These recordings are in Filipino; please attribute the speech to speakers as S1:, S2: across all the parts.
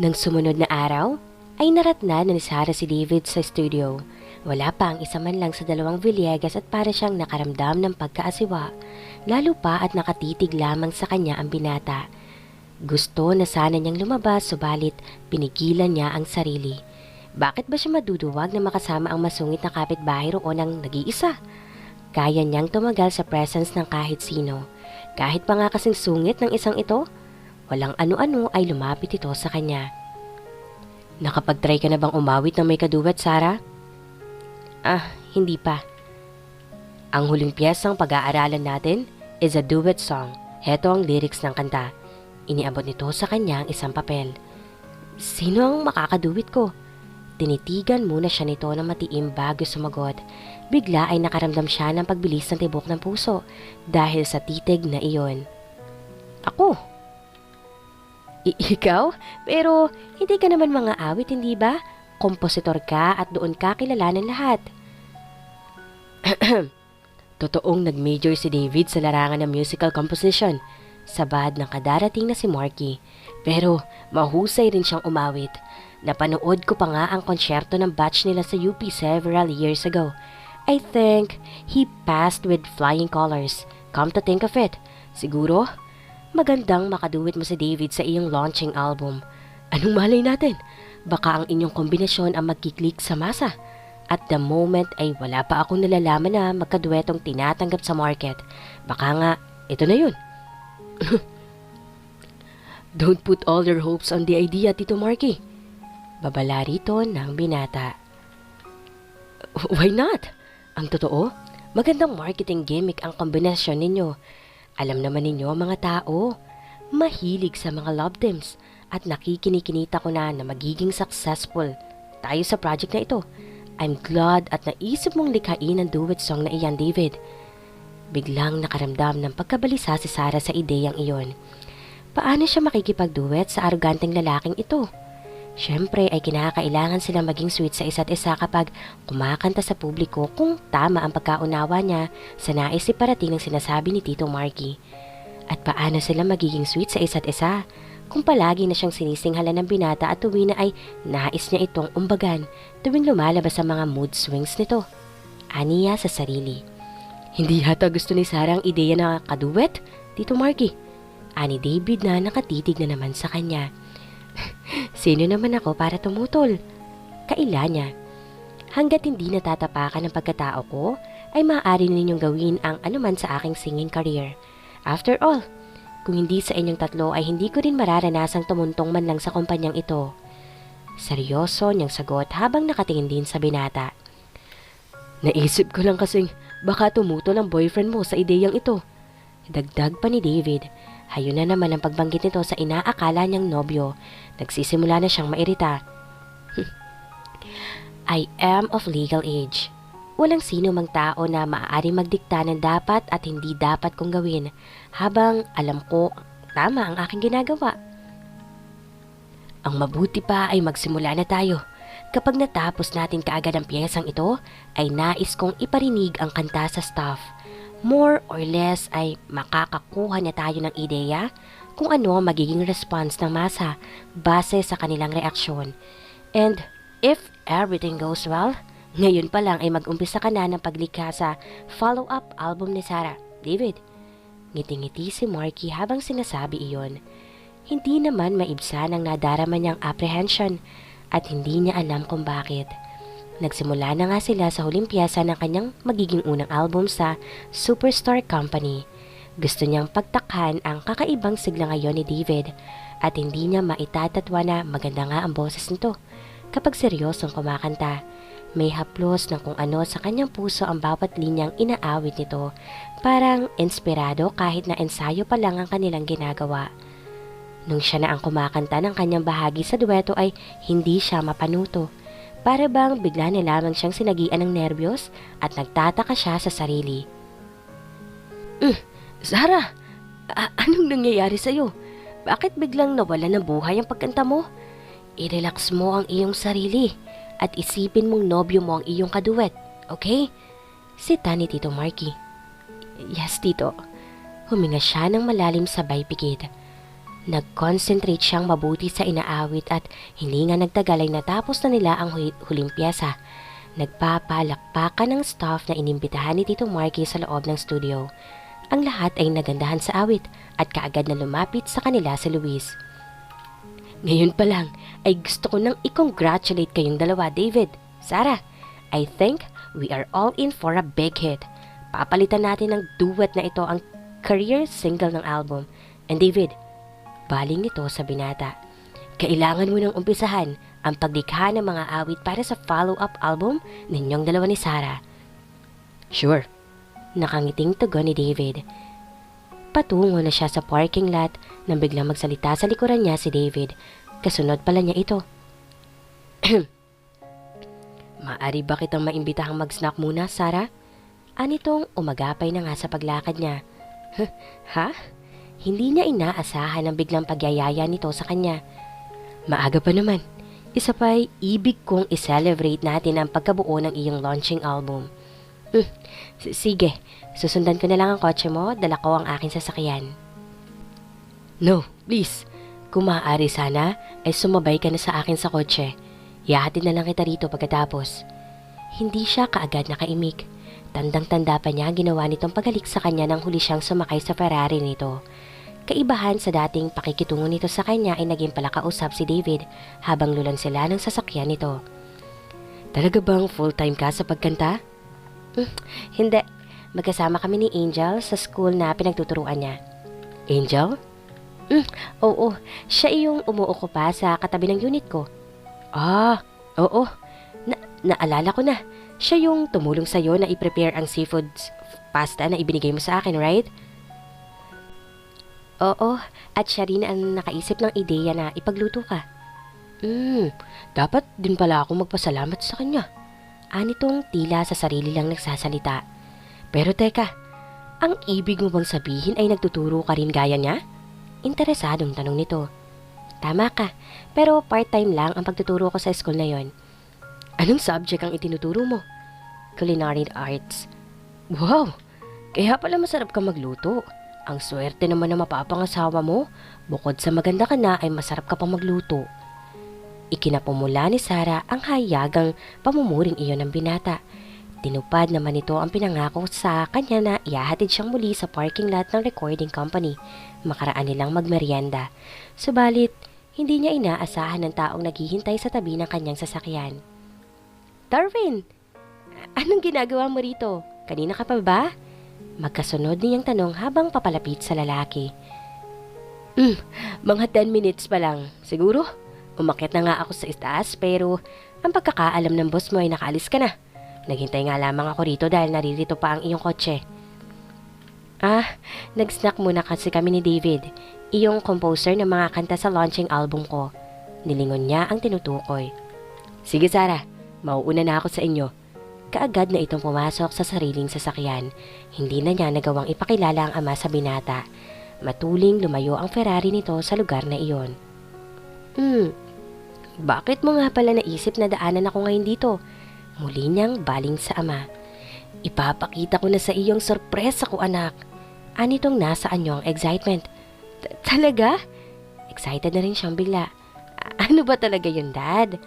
S1: Nang sumunod na araw, ay naratnan na ni Sarah si David sa studio. Wala pa ang isa man lang sa dalawang Villegas at para siyang nakaramdam ng pagkaasiwa. Lalo pa at nakatitig lamang sa kanya ang binata. Gusto na sana niyang lumabas subalit pinigilan niya ang sarili. Bakit ba siya maduduwag na makasama ang masungit na kapitbahay roon ng nag-iisa? Kaya niyang tumagal sa presence ng kahit sino. Kahit pa nga kasing sungit ng isang ito, walang ano-ano ay lumapit ito sa kanya. Nakapag-try ka na bang umawit ng may kaduwet, Sarah? Hindi pa. Ang huling piyesang pag-aaralan natin is a duet song. Heto ang lyrics ng kanta. Iniabot nito sa kanya ang isang papel. Sino ang makakaduwit ko? Tinitigan muna siya nito ng matiim bago sumagot. Bigla ay nakaramdam siya ng pagbilis ng tibok ng puso dahil sa titig na iyon. Ako? Ikaw? Pero hindi ka naman mga awit, hindi ba? Kompositor ka at doon ka kilala ng lahat. Totoong nag-major si David sa larangan ng musical composition. Sabad ng kadarating na si Marky. Pero mahusay rin siyang umawit. Napanood ko pa nga ang konsyerto ng batch nila sa UP several years ago. I think he passed with flying colors. Come to think of it, siguro magandang makaduwit mo si David sa iyong launching album. Anong malay natin? Baka ang inyong kombinasyon ang magkiklik sa masa. At the moment ay wala pa akong nalalaman na magkaduetong tinatanggap sa market. Baka nga, ito na yun. Don't put all your hopes on the idea, Tito Marky. Babala rito ng binata. Why not? Ang totoo, magandang marketing gimmick ang kombinasyon ninyo. Alam naman ninyo mga tao, mahilig sa mga love teams at nakikinikinita ko na magiging successful tayo sa project na ito. I'm glad at naisip mong likhain ang duet song na iyan, David. Biglang nakaramdam ng pagkabalisa si Sarah sa ideyang iyon. Paano siya makikipagduet sa aroganteng lalaking ito? Siyempre ay kinakailangan silang maging sweet sa isa't isa kapag kumakanta sa publiko kung tama ang pagkaunawa niya sa nais iparating ng sinasabi ni Tito Marky. At paano sila magiging sweet sa isa't isa kung palagi na siyang sinisinghalan ng binata at tuwi na ay nais niya itong umbagan tuwing lumalabas sa mga mood swings nito. Aniya sa sarili. Hindi yata gusto ni Sarah ang ideya na kaduwet, Tito Marky. Ani David na nakatitig na naman sa kanya. Sino naman ako para tumutol? Kaila niya. Hanggat hindi natatapakan ng pagkatao ko, ay maaari ninyong gawin ang anuman sa aking singing career. After all, kung hindi sa inyong tatlo ay hindi ko rin mararanasang tumuntong man lang sa kumpanyang ito. Seryoso niyang sagot habang nakatingin din sa binata. Naisip ko lang kasing baka tumutol ang boyfriend mo sa ideyang ito. Dagdag pa ni David. Hayo na naman ang pagbanggit nito sa inaakala niyang nobyo. Nagsisimula na siyang mairita. I am of legal age. Walang sino mang tao na maaari magdikta ng dapat at hindi dapat kong gawin habang alam ko tama ang aking ginagawa. Ang mabuti pa ay magsimula na tayo. Kapag natapos natin kaagad ang piyesang ito, ay nais kong iparinig ang kanta sa staff. More or less ay makakakuha na tayo ng ideya kung ano ang magiging response ng masa base sa kanilang reaksyon. And if everything goes well, ngayon pa lang ay mag-umpisa ka na ng paglikha sa follow-up album ni Sarah. David, ngiti-ngiti si Marky habang sinasabi iyon. Hindi naman maibsan ang nadarama niyang apprehension at hindi niya alam kung bakit. Nagsimula na nga sila sa huling piyesa ng kanyang magiging unang album sa Superstar Company. Gusto niyang pagtakhan ang kakaibang sigla ngayon ni David at hindi niya maitatatwa na maganda nga ang boses nito. Kapag seryosong kumakanta, may haplos ng kung ano sa kanyang puso ang bawat linyang inaawit nito. Parang inspirado kahit na ensayo pa lang ang kanilang ginagawa. Nung siya na ang kumakanta ng kanyang bahagi sa dueto ay hindi siya mapanuto. Para bang bigla na lamang siyang sinagian ng nerbiyos at nagtataka siya sa sarili. Sarah, anong nangyayari sa'yo? Bakit biglang nawala ng buhay ang pagkanta mo? I-relax mo ang iyong sarili at isipin mong nobyo mo ang iyong kaduet, okay? Sita ni Tito Marky. Yes, Tito. Huminga siya ng malalim sabay pikit. Nag-concentrate siyang mabuti sa inaawit at hindi nga nagtagal ay natapos na nila ang huling piyesa. Nagpapalakpakan ng staff na inimbitahan ni Tito Marky sa loob ng studio. Ang lahat ay nagandahan sa awit at kaagad na lumapit sa kanila si Luis. Ngayon pa lang ay gusto ko nang i-congratulate kayong dalawa, David. Sarah, I think we are all in for a big hit. Papalitan natin ng duet na ito ang career single ng album. And David, baling nito sa binata, kailangan mo nang umpisahan ang paglikha ng mga awit para sa follow-up album ninyong dalawa ni Sarah. Sure. Nakangiting tugon ni David. Patungo na siya sa parking lot nang biglang magsalita sa likuran niya si David. Kasunod pala niya ito. Maari ba kitang maimbitahang mag-snack muna, Sarah? Anitong umagapay na nga sa paglakad niya. Ha? Hindi niya inaasahan ang biglang pagyayaya nito sa kanya. Maaga pa naman. Isa pa'y ibig kong i-celebrate natin ang pagkabuo ng iyong launching album. Sige, susundan ko na lang ang kotse mo, dala ko ang aking sasakyan. No, please. Kung maaari sana, ay sumabay ka na sa akin sa kotse. Ihahatid na lang kita rito pagkatapos. Hindi siya kaagad nakaimik. Tandang-tanda pa niya ginawa nitong pagalik sa kanya nang huli siyang sumakay sa Ferrari nito. Kaibahan sa dating pakikitungo nito sa kanya ay naging palakausap si David habang lulan sila ng sasakyan nito. Talaga bang full-time ka sa pagkanta? Hindi. Magkasama kami ni Angel sa school na pinagtuturuan niya. Angel? Oo. Siya yung umuukupa sa katabi ng unit ko. Oo. Naalala ko na. Siya yung tumulong sa'yo na i-prepare ang seafood pasta na ibinigay mo sa akin, right? Oo, at siya rin ang nakaisip ng ideya na ipagluto ka. Dapat din pala ako magpasalamat sa kanya. Anitong tila sa sarili lang nagsasalita. Pero teka, ang ibig mo bang sabihin ay nagtuturo ka rin gaya niya? Interesadong tanong nito. Tama ka, pero part-time lang ang pagtuturo ko sa school na yon. Anong subject ang itinuturo mo? Culinary arts. Wow! Kaya pala masarap ka magluto. Ang swerte naman na mapapangasawa mo. Bukod sa maganda ka na ay masarap ka pang magluto. Ikinapumula ni Sarah ang hayagang pamumuring iyon ng binata. Tinupad naman ito ang pinangako sa kanya na ihahatid siyang muli sa parking lot ng recording company. Makaraan nilang magmerienda. Subalit, hindi niya inaasahan ng taong naghihintay sa tabi ng kanyang sasakyan. Darwin, anong ginagawa mo rito? Kanina ka pa ba? Magkasunod niyang tanong habang papalapit sa lalaki. Mga 10 minutes pa lang. Siguro, umakyat na nga ako sa itaas pero ang pagkakaalam ng boss mo ay nakaalis ka na. Naghintay nga lamang ako rito dahil naririto pa ang iyong kotse. Nag-snack muna kasi kami ni David, iyong composer ng mga kanta sa launching album ko. Nilingon niya ang tinutukoy. Sige Sarah, mauuna na ako sa inyo. Kaagad na itong pumasok sa sariling sasakyan. Hindi na niya nagawang ipakilala ang ama sa binata. Matuling lumayo ang Ferrari nito sa lugar na iyon. Bakit mo nga pala naisip na daanan ako ngayon dito? Muli niyang baling sa ama. Ipapakita ko na sa iyong sorpresa ko anak. Anitong nasa anyong excitement. Talaga? Excited na rin siyang bigla. Ano ba talaga yun, Dad?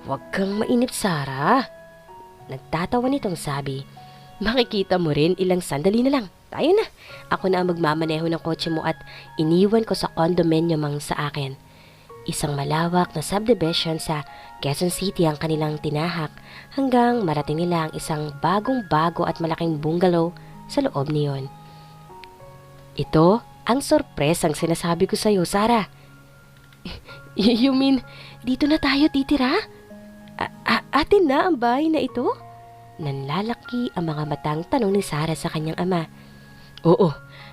S1: Huwag kang mainip, Sarah. Nagtatawa nitong sabi. Makikita mo rin ilang sandali na lang. Tayo na. Ako na ang magmamaneho ng kotse mo at iniwan ko sa condominium ang sa akin. Isang malawak na subdivision sa Quezon City ang kanilang tinahak hanggang marating nila ang isang bagong-bago at malaking bungalow sa loob niyon. Ito ang sorpresang sinasabi ko sa iyo, Sarah. You mean, dito na tayo titira? Atin na ang bahay na ito? Nanlalaki ang mga matang tanong ni Sarah sa kanyang ama. Oo,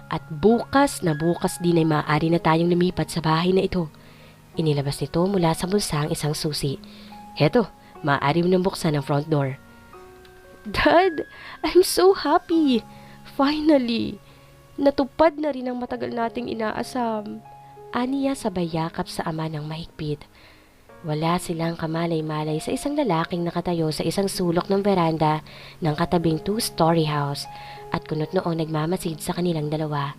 S1: at bukas na bukas din ay maaari na tayong lumipat sa bahay na ito. Inilabas nito mula sa bulsa ang isang susi. Heto, maaari mo nang buksan ang front door. Dad, I'm so happy. Finally, natupad na rin ang matagal nating inaasam. Aniya sabay yakap sa ama ng mahigpit. Wala silang kamalay-malay sa isang lalaking nakatayo sa isang sulok ng veranda ng katabing 2-story house at kunot noong nagmamasid sa kanilang dalawa.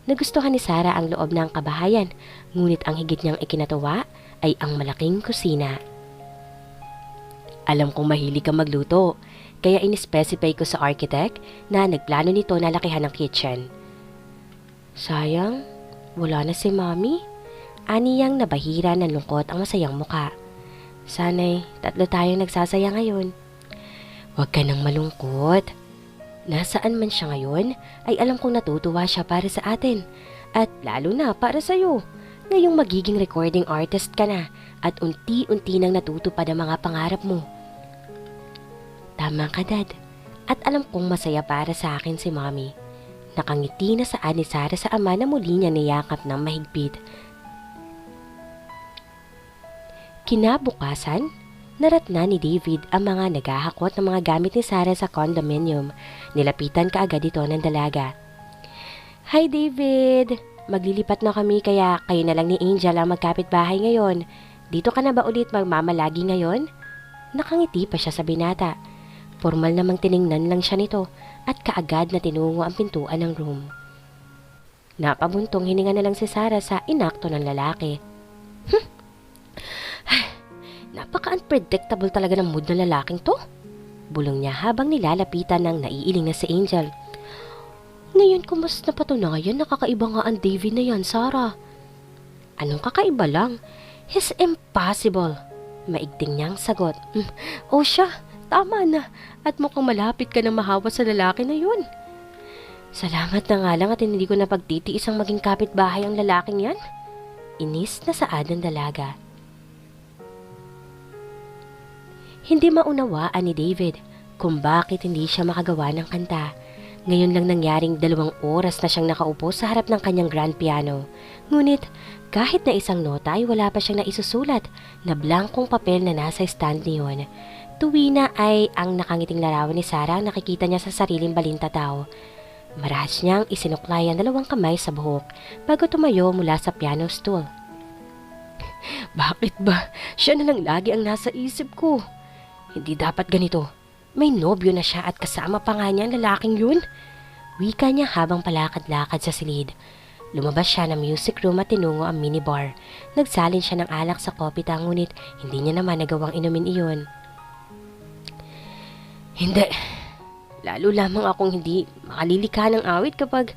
S1: Nagustuhan ni Sarah ang loob ng kabahayan, ngunit ang higit niyang ikinatuwa ay ang malaking kusina. Alam kong mahilig ka magluto, kaya in-specify ko sa architect na nagplano nito na lakihan ng kitchen. Sayang, wala na si Mami. Aniyang nabahira ng lungkot ang masayang muka. Sana'y 3 tayong nagsasaya ngayon. Huwag ka nang malungkot. Nasaan man siya ngayon, ay alam kong natutuwa siya para sa atin. At lalo na para sa'yo. Ngayong magiging recording artist ka na at unti-unti nang natutupad ang mga pangarap mo. Tama ka, Dad. At alam kong masaya para sa akin si Mommy. Nakangiti na saan ni Sarah sa ama na muli niya niyakap ng mahigpit. Kinabukasan, naratna ni David ang mga naghahakot ng mga gamit ni Sarah sa condominium. Nilapitan kaagad ito ng dalaga. Hi David! Maglilipat na kami kaya kayo na lang ni Angel ang magkapitbahay ngayon. Dito ka na ba ulit magmamalagi ngayon? Nakangiti pa siya sa binata. Formal namang tiningnan lang siya nito at kaagad na tinungo ang pintuan ng room. Napabuntong hininga na lang si Sarah sa inakto ng lalaki. Napaka-unpredictable talaga ng mood ng lalaking to. Bulong niya habang nilalapitan ng naiiling na si Angel. Ngayon ko mas napatunayan nakakaiba nga ang David na yan, Sarah. Anong kakaiba lang? He's impossible. Maigting niyang sagot. O siya, tama na. At mukhang malapit ka na mahawa sa lalaki na yun. Salamat na nga lang at hindi ko na pagtitiis ang maging kapitbahay ang lalaking yan. Inis na saad ng dalaga. Hindi maunawaan ni David kung bakit hindi siya makagawa ng kanta. Ngayon lang nangyaring 2 oras na siyang nakaupo sa harap ng kanyang grand piano. Ngunit kahit na isang nota ay wala pa siyang naisusulat na blankong papel na nasa stand niyon. Tuwina ay ang nakangiting larawan ni Sarah ang nakikita niya sa sariling balintataw. Marahas niyang isinuklay ang 2 kamay sa buhok bago tumayo mula sa piano stool. Bakit ba? Siya na lang lagi ang nasa isip ko. Hindi dapat ganito. May nobyo na siya at kasama pa nga niya ang lalaking yun. Wika niya habang palakad-lakad sa silid. Lumabas siya ng music room at tinungo ang minibar. Nagsalin siya ng alak sa kopita ngunit hindi niya naman nagawang inumin iyon. Hindi. Lalo lamang akong hindi makalilika ng awit kapag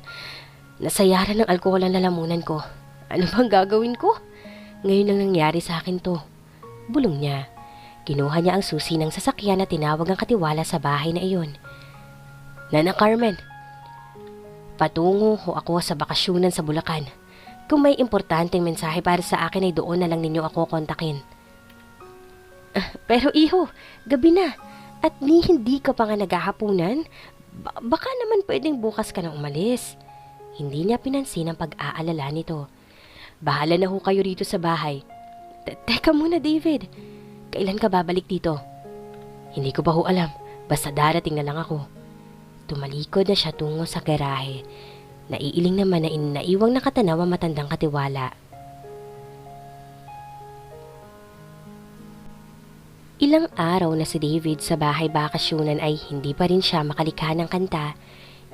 S1: nasayaran ng alkohol ang lalamunan ko. Ano bang gagawin ko? Ngayon lang nangyari sa akin to. Bulong niya. Kinuha niya ang susi ng sasakyan at tinawag ang katiwala sa bahay na iyon. Nana Carmen, patungo ho ako sa bakasyonan sa Bulacan. Kung may importanteng mensahe para sa akin ay doon na lang ninyo ako kontakin. Pero iho, gabi na at hindi ka pa nga naghahapunan. Baka naman pwedeng bukas ka na umalis. Hindi niya pinansin ang pag-aalala nito. Bahala na ho kayo rito sa bahay. Teka muna David. Kailan ka babalik dito? Hindi ko pa ho alam. Basta darating na lang ako. Tumalikod na siya tungo sa garahe. Naiiling naman na naiwang nakatanaw ang matandang katiwala. Ilang araw na si David sa bahay bakasyonan ay hindi pa rin siya makalikha ng kanta.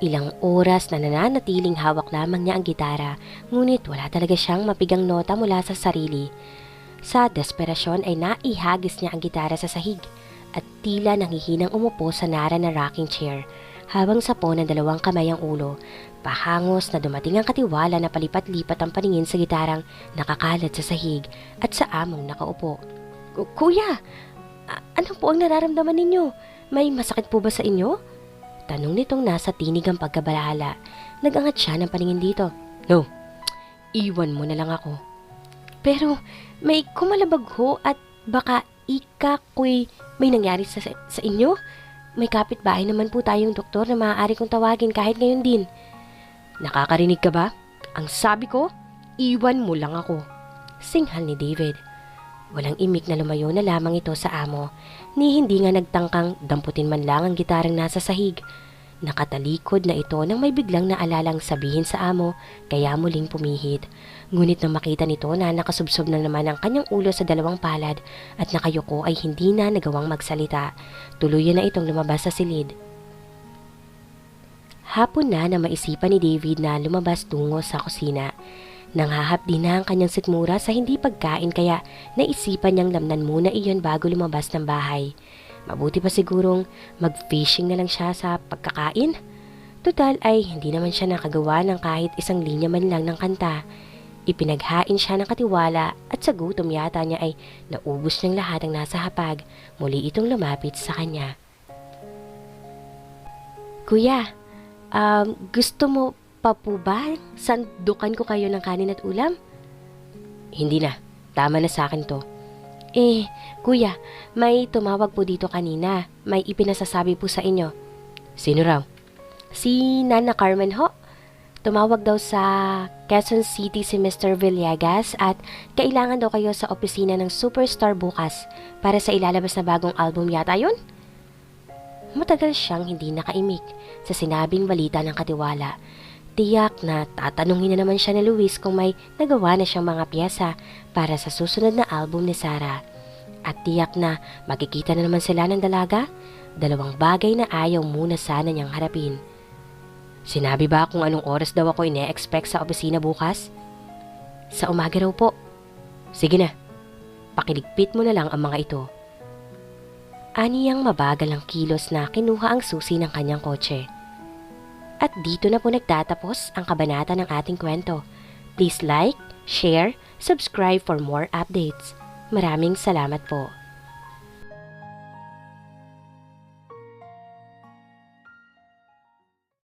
S1: Ilang oras na nananatiling hawak lamang niya ang gitara, ngunit wala talaga siyang mapigang nota mula sa sarili. Sa desperasyon ay naihagis niya ang gitara sa sahig at tila nanghihinang umupo sa nara na rocking chair habang sapo ng 2 kamay ang ulo. Pahangos na dumating ang katiwala na palipat-lipat ang paningin sa gitarang nakakalat sa sahig at sa among nakaupo. Kuya, ano po ang nararamdaman ninyo? May masakit po ba sa inyo? Tanong nitong nasa tinig ang pagkabalala. Nagangat siya ng paningin dito. No, iwan mo na lang ako. Pero may kumalabag ho at baka ikakoy may nangyari sa inyo? May kapitbahay naman po tayong doktor na maaari kong tawagin kahit ngayon din. Nakakarinig ka ba? Ang sabi ko, iwan mo lang ako. Singhal ni David. Walang imik na lumayo na lamang ito sa amo, ni hindi nga nagtangkang damputin man lang ang gitarang nasa sahig. Nakatalikod na ito nang may biglang naalalang sabihin sa amo, kaya muling pumihit. Ngunit nang makita nito na nakasubsob na naman ang kanyang ulo sa 2 palad at nakayuko ay hindi na nagawang magsalita. Tuluyan na itong lumabas sa silid. Hapon na maisipan ni David na lumabas tungo sa kusina. Nanghahapdi na ang kanyang sikmura sa hindi pagkain kaya naisipan niyang lamnan muna iyon bago lumabas ng bahay. Mabuti pa sigurong mag-fishing na lang siya sa pagkakain. Total ay hindi naman siya nakagawa ng kahit isang linya man lang ng kanta. Ipinaghain siya ng katiwala at sa gutom yata niya ay naubos niyang lahat ang nasa hapag. Muli itong lumapit sa kanya. Kuya, gusto mo pa po ba? Sandukan ko kayo ng kanin at ulam? Hindi na. Tama na sa akin to. Kuya, may tumawag po dito kanina. May ipinasasabi po sa inyo. Sino raw? Si Nana Carmen ho. Tumawag daw sa Quezon City si Mr. Villegas at kailangan daw kayo sa opisina ng Superstar bukas para sa ilalabas na bagong album yata yun? Matagal siyang hindi nakaimik sa sinabing balita ng katiwala. Tiyak na tatanungin na naman siya ni Luis kung may nagawa na siyang mga piyesa para sa susunod na album ni Sarah. At tiyak na makikita na naman sila ng dalaga, dalawang bagay na ayaw muna sana niyang harapin. Sinabi ba kung anong oras daw ako ine-expect sa opisina bukas? Sa umaga raw po. Sige na, pakiligpit mo na lang ang mga ito. Aniyang mabagal ang kilos na kinuha ang susi ng kanyang kotse. At dito na po nagtatapos ang kabanata ng ating kwento. Please like, share, subscribe for more updates. Maraming salamat po.